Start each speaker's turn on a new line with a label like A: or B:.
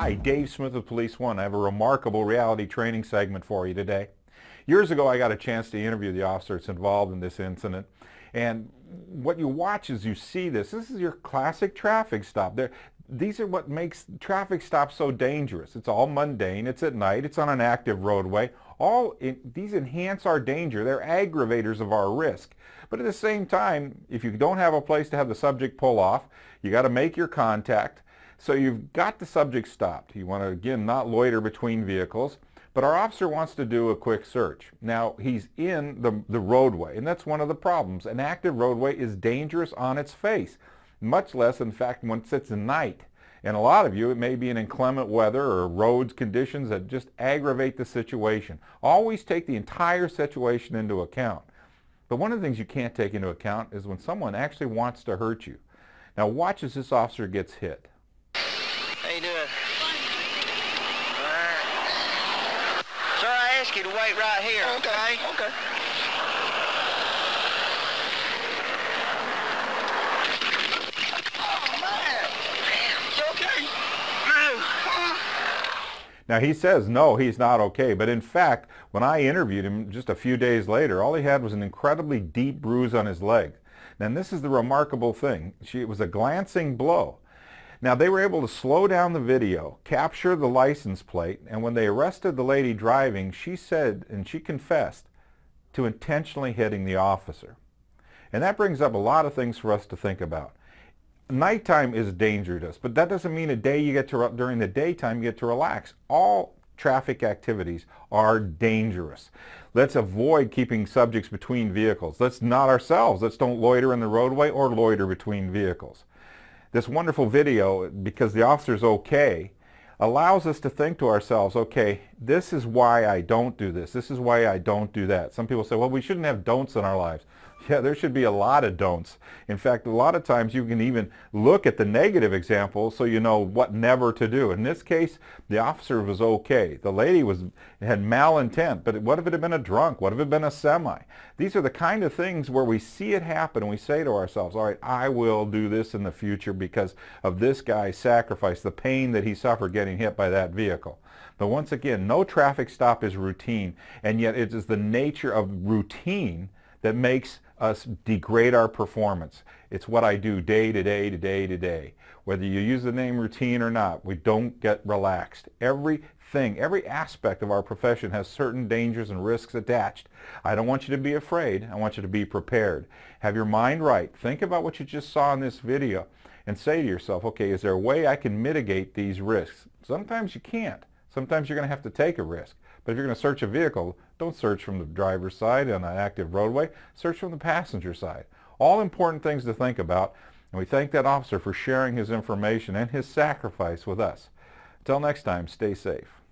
A: Hi, Dave Smith with Police One. I have a remarkable reality training segment for you today. Years ago, I got a chance to interview the officer that's involved in this incident. And what you watch is you see this. This is your classic traffic stop. These are what makes traffic stops so dangerous. It's all mundane. It's at night. It's on an active roadway. These enhance our danger. They're aggravators of our risk. But at the same time, if you don't have a place to have the subject pull off, you got to make your contact. So you've got the subject stopped. You want to, again, not loiter between vehicles. But our officer wants to do a quick search. Now, he's in the roadway, and that's one of the problems. An active roadway is dangerous on its face, much less, in fact, once it's night. And a lot of you, it may be in inclement weather or roads conditions that just aggravate the situation. Always take the entire situation into account. But one of the things you can't take into account is when someone actually wants to hurt you. Now, watch as this officer gets hit.
B: How you doing? Sir, I ask you to wait right here, okay? Okay. Oh, man. You okay? No.
A: Now, he says no, he's not okay. But in fact, when I interviewed him just a few days later, all he had was an incredibly deep bruise on his leg. And this is the remarkable thing. It was a glancing blow. Now, they were able to slow down the video, capture the license plate, and when they arrested the lady driving, she said, and she confessed, to intentionally hitting the officer. And that brings up a lot of things for us to think about. Nighttime is dangerous, but that doesn't mean during the daytime you get to relax. All traffic activities are dangerous. Let's avoid keeping subjects between vehicles. Let's don't loiter in the roadway or loiter between vehicles. This wonderful video, because the officer's okay, allows us to think to ourselves, okay, this is why I don't do this. This is why I don't do that. Some people say, well, we shouldn't have don'ts in our lives. Yeah, there should be a lot of don'ts. In fact, a lot of times you can even look at the negative examples so you know what never to do. In this case, the officer was okay. The lady had malintent, but what if it had been a drunk? What if it had been a semi? These are the kind of things where we see it happen and we say to ourselves, all right, I will do this in the future because of this guy's sacrifice, the pain that he suffered getting hit by that vehicle. But once again, no traffic stop is routine, and yet it is the nature of routine that makes us degrade our performance. It's what I do day to day to day to day. Whether you use the name routine or not, we don't get relaxed. Everything, every aspect of our profession has certain dangers and risks attached. I don't want you to be afraid. I want you to be prepared. Have your mind right. Think about what you just saw in this video and say to yourself, okay, is there a way I can mitigate these risks? Sometimes you can't. Sometimes you're going to have to take a risk. But if you're going to search a vehicle, don't search from the driver's side on an active roadway. Search from the passenger side. All important things to think about. And we thank that officer for sharing his information and his sacrifice with us. Until next time, stay safe.